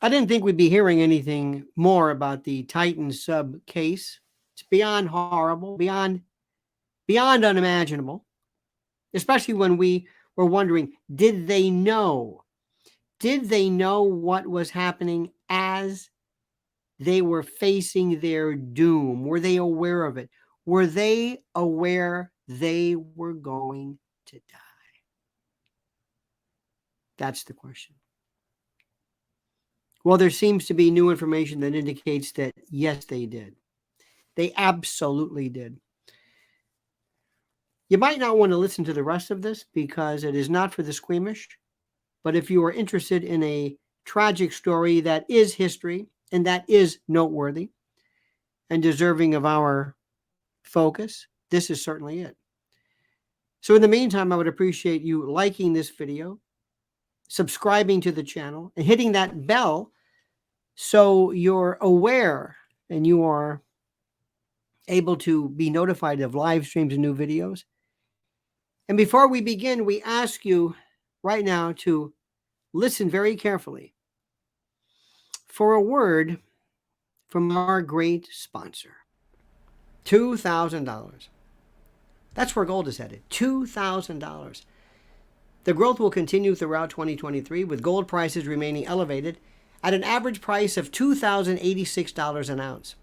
I didn't think we'd be hearing anything more about the Titan sub case. It's beyond horrible, beyond unimaginable, especially when we were wondering, did they know? Did they know what was happening as they were facing their doom? Were they aware of it? Were they aware they were going to die? That's the question. Well, there seems to be new information that indicates that yes, they did. They absolutely did. You might not want to listen to the rest of this because it is not for the squeamish. But if you are interested in a tragic story that is history and that is noteworthy and deserving of our focus, this is certainly it. So in the meantime, I would appreciate you liking this video, subscribing to the channel, and hitting that bell so you're aware and you are able to be notified of live streams and new videos. And before we begin, we ask you right now to listen very carefully for a word from our great sponsor. $2,000. That's where gold is headed. $2,000. The growth will continue throughout 2023 with gold prices remaining elevated at an average price of $2,086 an ounce.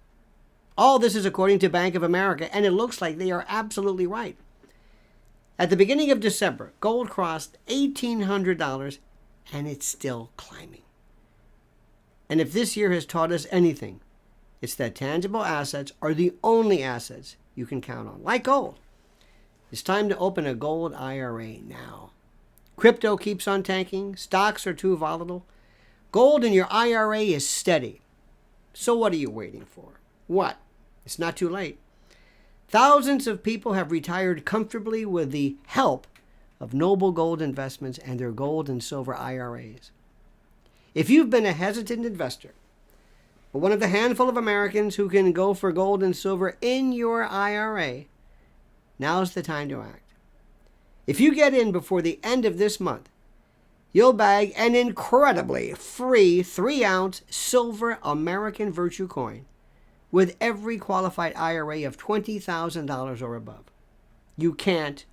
All this is according to Bank of America, and it looks like they are absolutely right. At the beginning of December, gold crossed $1,800 and it's still climbing. And if this year has taught us anything, it's that tangible assets are the only assets you can count on, like gold. It's time to open a gold IRA now. Crypto keeps on tanking. Stocks are too volatile. Gold in your IRA is steady. So what are you waiting for? What? It's not too late. Thousands of people have retired comfortably with the help of Noble Gold Investments and their gold and silver IRAs. If you've been a hesitant investor, but one of the handful of Americans who can go for gold and silver in your IRA, now's the time to act. If you get in before the end of this month, you'll bag an incredibly free 3-ounce silver American Virtue coin with every qualified IRA of $20,000 or above. You can't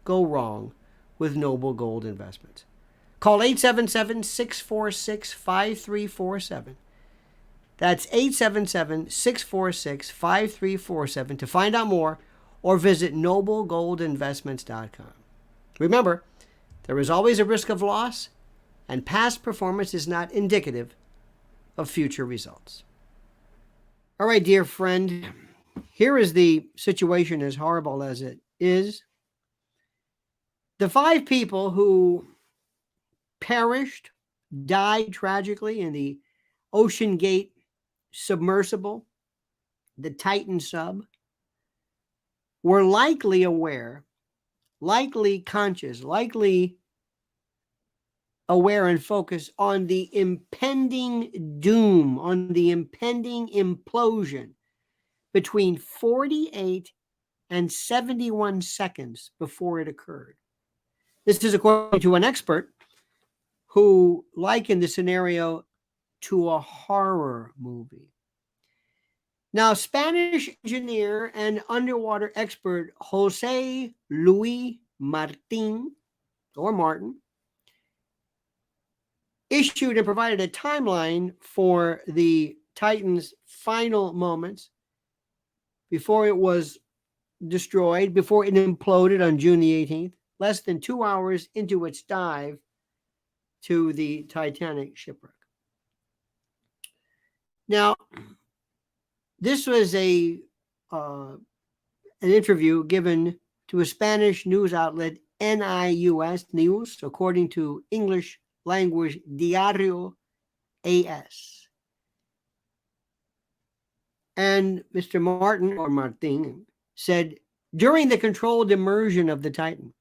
go wrong with Noble Gold Investments. Call 877-646-5347. That's 877-646-5347 to find out more or visit noblegoldinvestments.com. Remember, there is always a risk of loss, and past performance is not indicative of future results. All right, dear friend, here is the situation, as horrible as it is. The 5 people who perished, died tragically in the OceanGate submersible, the Titan sub, were likely aware, likely conscious, likely aware and focused on the impending doom, on the impending implosion between 48 and 71 seconds before it occurred. This is according to an expert who likened the scenario to a horror movie. Now, Spanish engineer and underwater expert José Luis Martín, or Martin, issued and provided a timeline for the Titan's final moments before it was destroyed, before it imploded on June the 18th, less than 2 hours into its dive to the Titanic shipwreck. Now, this was an interview given to a Spanish news outlet, NIUS, according to English language Diario AS. And Mr. Martin, or Martin, said, during the controlled immersion of the Titan,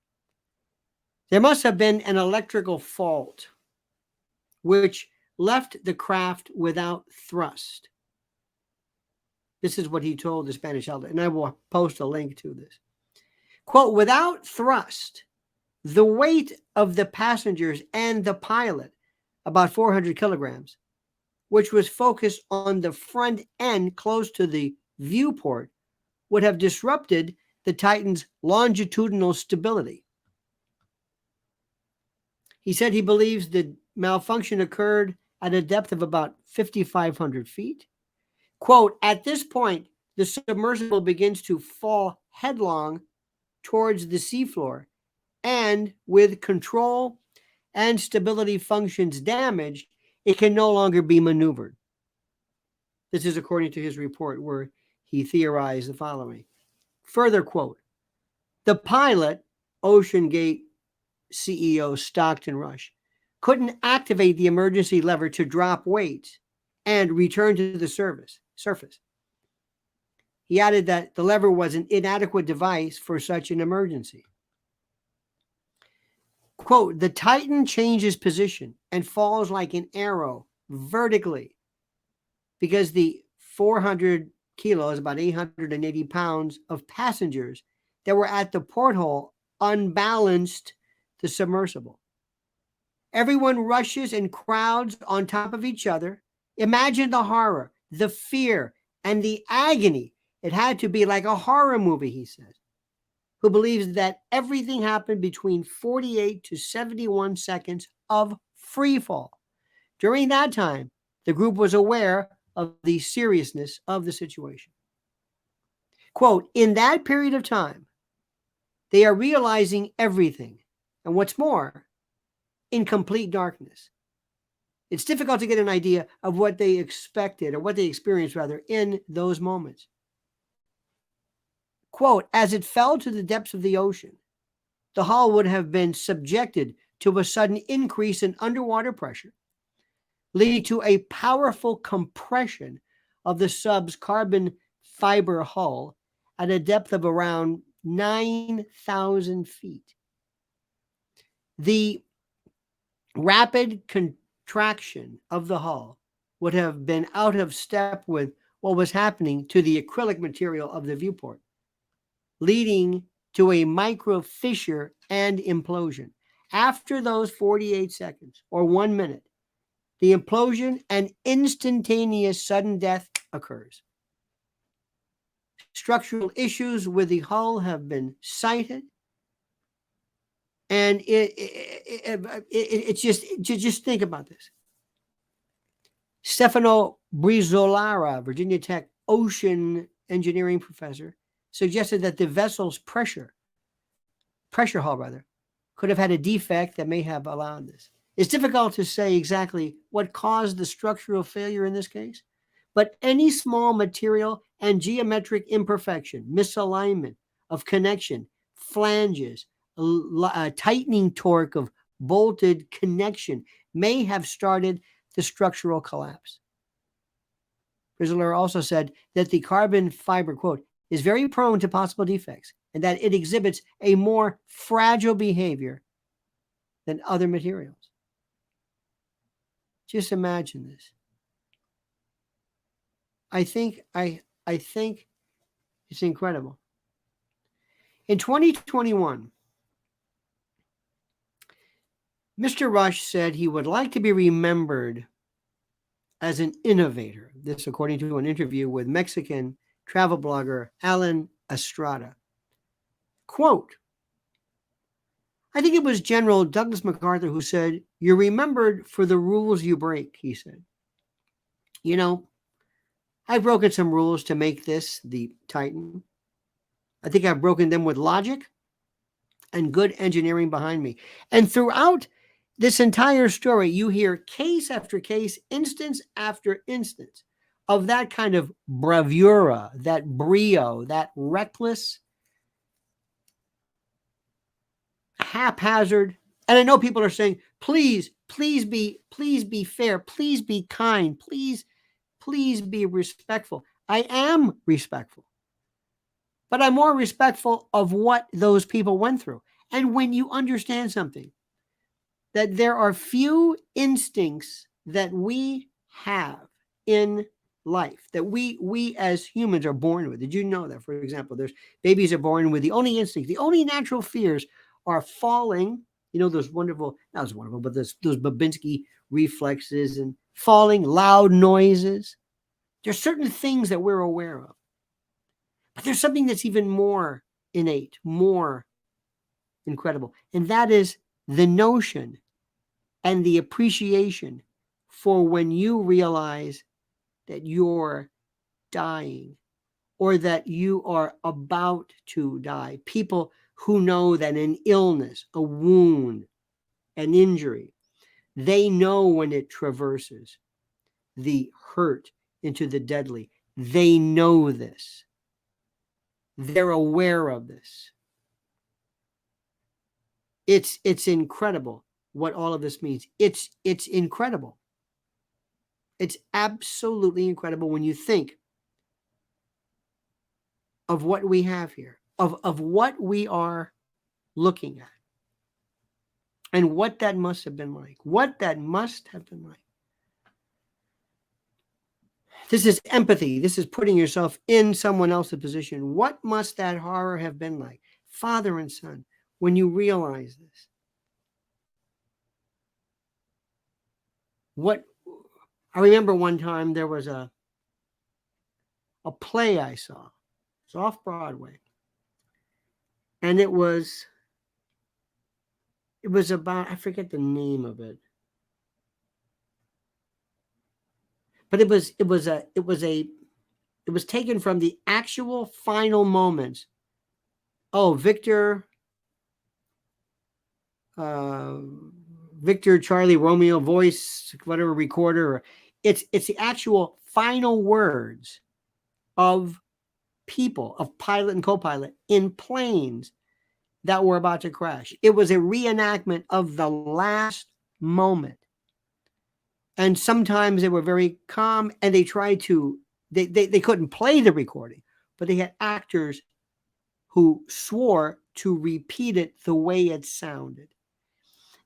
there must have been an electrical fault which left the craft without thrust. This is what he told the Spanish outlet, and I will post a link to this. Quote, without thrust, the weight of the passengers and the pilot, about 400 kilograms, which was focused on the front end close to the viewport, would have disrupted the Titan's longitudinal stability. He said he believes the malfunction occurred at a depth of about 5,500 feet. Quote, at this point, the submersible begins to fall headlong towards the seafloor, and with control and stability functions damaged, it can no longer be maneuvered. This is according to his report, where he theorized the following. Further quote, the pilot, OceanGate CEO Stockton Rush, couldn't activate the emergency lever to drop weights and return to the surface. He added that the lever was an inadequate device for such an emergency. Quote, the Titan changes position and falls like an arrow vertically because the 400 kilos, about 880 pounds of passengers that were at the porthole unbalanced the submersible. Everyone rushes and crowds on top of each other. Imagine the horror, the fear, and the agony. It had to be like a horror movie, he says, who believes that everything happened between 48 to 71 seconds of free fall. During that time, the group was aware of the seriousness of the situation. Quote, in that period of time, they are realizing everything. And what's more, in complete darkness. It's difficult to get an idea of what they expected, or what they experienced rather, in those moments. Quote, as it fell to the depths of the ocean, the hull would have been subjected to a sudden increase in underwater pressure, leading to a powerful compression of the sub's carbon fiber hull at a depth of around 9,000 feet. The rapid contraction of the hull would have been out of step with what was happening to the acrylic material of the viewport, leading to a micro fissure and implosion. After those 48 seconds or 1 minute, the implosion and instantaneous sudden death occurs. Structural issues with the hull have been cited, and it's just think about this. Stefano Brizzolara, Virginia Tech ocean engineering professor, suggested that the vessel's pressure hull could have had a defect that may have allowed this. It's difficult to say exactly what caused the structural failure in this case, but any small material and geometric imperfection, misalignment of connection, flanges, tightening torque of bolted connection may have started the structural collapse. Brizzolara also said that the carbon fiber, quote, is very prone to possible defects and that it exhibits a more fragile behavior than other materials. Just imagine this. I think it's incredible. In 2021, Mr. Rush said he would like to be remembered as an innovator. This, according to an interview with Mexican travel blogger Alan Estrada. Quote, I think it was General Douglas MacArthur who said, you're remembered for the rules you break, he said. You know, I've broken some rules to make this the Titan. I think I've broken them with logic and good engineering behind me. And throughout this entire story, you hear case after case, instance after instance of that kind of bravura, that brio, that reckless, haphazard. And I know people are saying, please be fair. Please be kind. Please be respectful. I am respectful, but I'm more respectful of what those people went through. And when you understand something, that there are few instincts that we have in life that we as humans are born with. Did you know that? For example, there's babies are born with the only instinct, the only natural fears are falling You know, those wonderful, not as wonderful, but those Babinski reflexes and falling, loud noises. There's certain things that we're aware of. But there's something that's even more innate, more incredible. And that is the notion and the appreciation for when you realize that you're dying or that you are about to die. People who know that an illness, a wound, an injury, they know when it traverses the hurt into the deadly. They know this. They're aware of this. It's incredible what all of this means. It's incredible. It's absolutely incredible when you think of what we have here, of what we are looking at, and what that must have been like. What that must have been like. This is empathy. This is putting yourself in someone else's position. What must that horror have been like? Father and son, when you realize this. What I remember one time there was a play I saw. It's off Broadway. And it was about, I forget the name of it. But it was taken from the actual final moments. Oh, Victor Charlie Romeo voice, whatever recorder. It's the actual final words of people, of pilot and co-pilot in planes that were about to crash. It was a reenactment of the last moment. And sometimes they were very calm, and they tried to, they couldn't play the recording, but they had actors who swore to repeat it the way it sounded.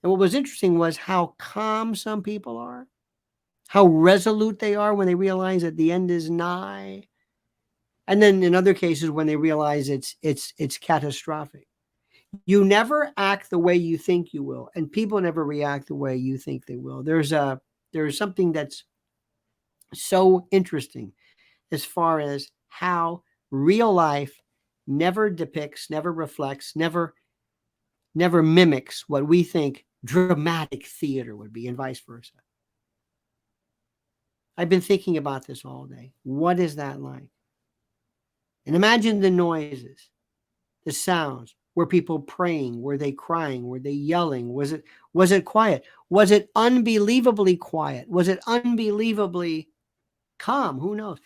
And what was interesting was how calm some people are, how resolute they are when they realize that the end is nigh. And then in other cases, when they realize it's catastrophic. You never act the way you think you will, and people never react the way you think they will. There's something that's so interesting as far as how real life never depicts, never reflects, never mimics what we think dramatic theater would be, and vice versa. I've been thinking about this all day. What is that like? And imagine the noises, the sounds. Were people praying? Were they crying? Were they yelling? Was it quiet? Was it unbelievably quiet? Was it unbelievably calm? Who knows?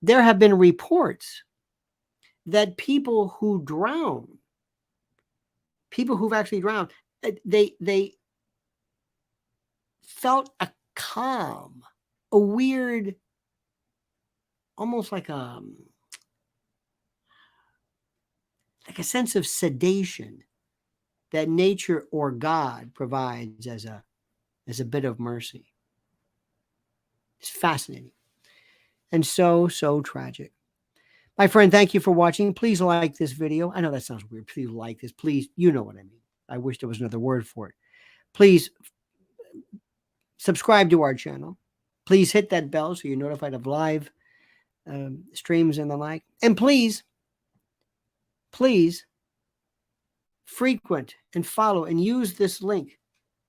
There have been reports that people who've actually drowned, they felt a calm, a weird, almost like a sense of sedation that nature or God provides as a bit of mercy. It's fascinating and so tragic. My friend, thank you for watching. Please like this video. I know that sounds weird. Please like this. Please, you know what I mean. I wish there was another word for it. Please subscribe to our channel. Please hit that bell so you're notified of live streams and the like. And please frequent and follow and use this link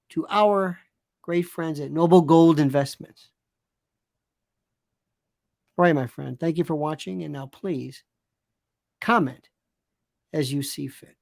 to our great friends at Noble Gold Investments. All right, my friend. Thank you for watching. And now please comment as you see fit.